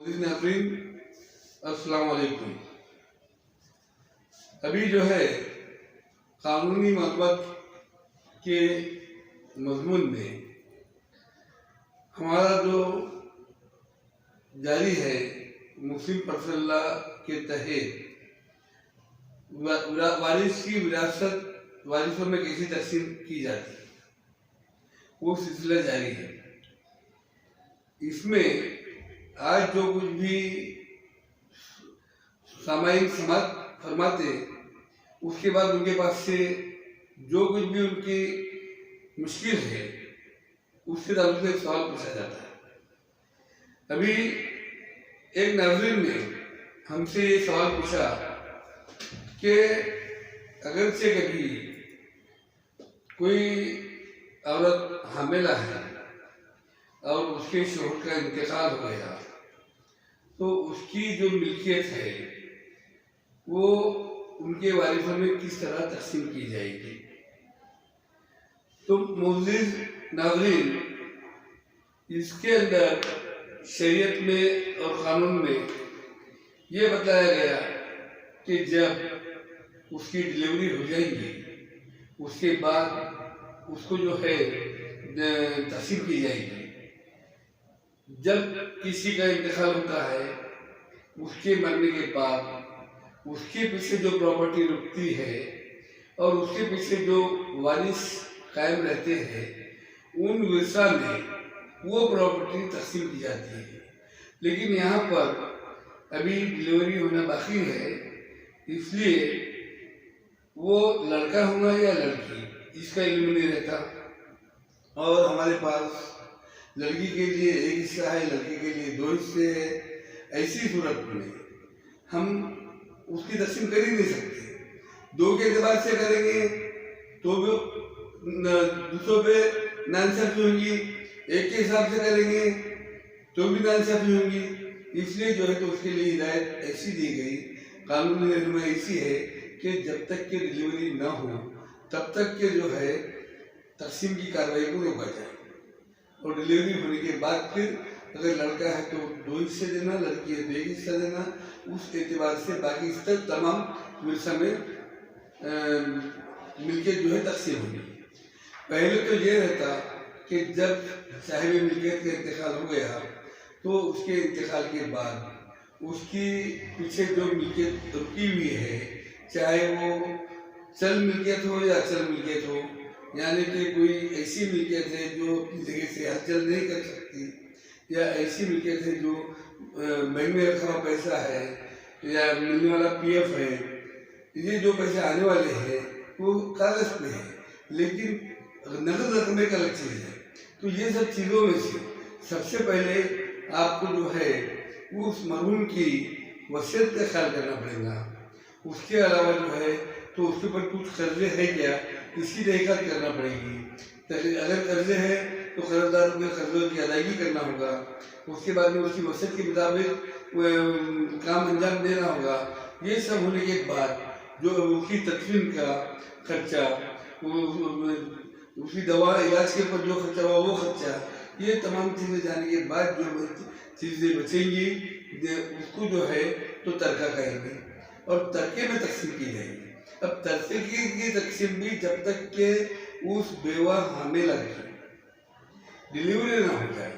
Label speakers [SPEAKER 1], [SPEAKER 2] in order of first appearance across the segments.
[SPEAKER 1] ناظرین السلام علیکم۔ ابھی جو ہے قانونی معلومات کے مضمون میں ہمارا جو جاری ہے مسلم پرسنل لا کے تحت وارث کی وراثت وارثوں میں کیسی تقسیم کی جاتی ہے وہ سلسلہ جاری ہے۔ اس میں آج جو کچھ بھی سامعین سماعت فرماتے اس کے بعد ان کے پاس سے جو کچھ بھی ان کی مشکل ہے اس سے تعلق سے سوال پوچھا جاتا ہے۔ ابھی ایک ناظرین نے ہم سے یہ سوال پوچھا کہ اگرچہ کبھی کوئی عورت حاملہ ہے اور اس کے شوہر کا انتقال ہو گیا تو اس کی جو ملکیت ہے وہ ان کے وارثوں میں کس طرح تقسیم کی جائے گی۔ تو معزز ناظرین، اس کے اندر شریعت میں اور قانون میں یہ بتایا گیا کہ جب اس کی ڈلیوری ہو جائے گی اس کے بعد اس کو جو ہے تقسیم کی جائے گی۔ جب کسی کا انتقال ہوتا ہے اس کے مرنے کے بعد اس کے پیچھے جو پراپرٹی رکتی ہے اور اس کے پیچھے جو وارث قائم رہتے ہیں ان ورثہ میں وہ پراپرٹی تقسیم کی جاتی ہے۔ لیکن یہاں پر ابھی ڈلیوری ہونا باقی ہے، اس لیے وہ لڑکا ہوگا یا لڑکی اس کا علم نہیں رہتا، اور ہمارے پاس لڑکی کے لیے ایک حصہ ہے، لڑکی کے لیے 2 حصے ہیں۔ ایسی صورت میں ہم اس کی تقسیم کر ہی نہیں سکتے۔ 2 کے اعتبار سے کریں گے تو دوسروں پہ ناانصافی ہوں گی، 1 کے حساب سے کریں گے تو بھی ناانصافی ہوں گی۔ اس لیے جو ہے تو اس کے لیے ہدایت ایسی دی گئی، قانونی رہنمائی ایسی ہے کہ جب تک کہ ڈلیوری نہ ہو تب تک کہ جو ہے تقسیم کی کارروائی کو روکا جائے، اور ڈلیوری ہونے کے بعد پھر اگر لڑکا ہے تو 2 حصے دینا، لڑکی ہے تو 1 حصہ دینا۔ اس اعتبار سے باقی اس تک تمام ورثہ میں ملکیت جو ہے تقسیم ہوگی۔ پہلے تو یہ رہتا کہ جب صاحب ملکیت کا انتقال ہو گیا تو اس کے انتقال کے بعد اس کی پیچھے جو ملکیت رکی ہوئی ہے، چاہے وہ چل ملکیت ہو یا اچل ملکیت ہو، یعنی کہ کوئی ایسی ملکیت ہے جو اپنی جگہ سے ہلچل نہیں کر سکتی، یا ایسی ملکیت ہے جو بینک میں رکھا ہوا پیسہ ہے یا ملنے والا PF ہے، یہ جو پیسے آنے والے ہیں وہ کاغذ پہ ہے لیکن نقد رقم ایک الگ چیز ہے۔ تو یہ سب چیزوں میں سے سب سے پہلے آپ کو جو ہے اس مرحوم کی وصیت کا خیال کرنا پڑے گا۔ اس کے علاوہ جو ہے تو اس کے اوپر کچھ قرضے ہے کیا، اس کی تحقیقات کرنا پڑے گی۔ اگر قرضے ہے تو قرضداروں کے قرضوں کی ادائیگی کرنا ہوگا، اس کے بعد میں اس کی وصیت کے مطابق کام انجام دینا ہوگا۔ یہ سب ہونے کے بعد جو اس کی تدفین کا خرچہ، اس کی دوا علاج کے اوپر جو خرچہ ہوا وہ خرچہ، یہ تمام چیزیں جانے کے بعد جو چیزیں بچیں گی اس کو جو ہے تو ترکہ کہیں گے اور ترکے میں تقسیم کی جائے گی۔ اب ترکے کی تقسیم بھی جب تک کہ اس بیوہ حاملہ کی ڈلیوری نہ ہو جائے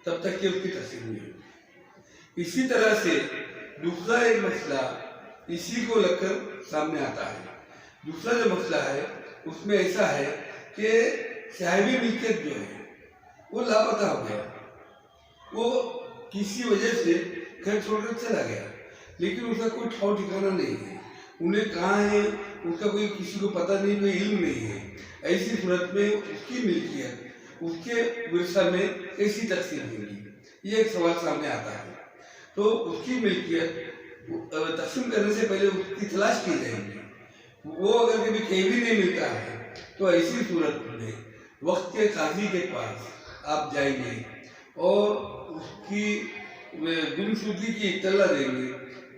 [SPEAKER 1] تب تک کہ اس کی تقسیم نہیں ہوگی۔ اسی طرح سے دوسرا ایک مسئلہ اسی کو لگ کر سامنے آتا ہے۔ دوسرا جو مسئلہ ہے اس میں ایسا ہے کہ صاحبی ملکیت جو ہے وہ لاپتہ ہو گیا، وہ کسی وجہ سے گھر چھوڑ کر چلا گیا لیکن اس کا کوئی ٹھاؤ ٹھکانا نہیں ہے، انہیں کہاں ہے اس کا کوئی کسی کو پتہ نہیں، کوئی علم نہیں ہے۔ ایسی صورت میں اس کی ملکیت اس کے ورثہ میں کیسی تقسیم ہوگی، یہ ایک سوال سامنے آتا ہے۔ تو اس کی ملکیت تقسیم کرنے سے پہلے اس کی تلاش کی جائے گی۔ وہ اگر کبھی کہیں بھی نہیں ملتا ہے تو ایسی صورت میں وقت کے قاضی کے پاس آپ جائیں گے اور اس کی گمشدگی کی اطلاع دیں گے۔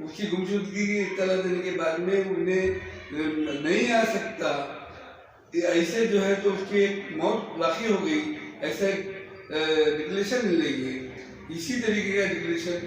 [SPEAKER 1] اس کی گمشدگی کی اطلاع دینے کے بعد میں انہیں نہیں آ سکتا، ایسے جو ہے تو اس کی ایک موت واقع ہو گئی، ایسا ایک ڈکلیریشن ملے گی۔ اسی طریقے کا ڈکلیریشن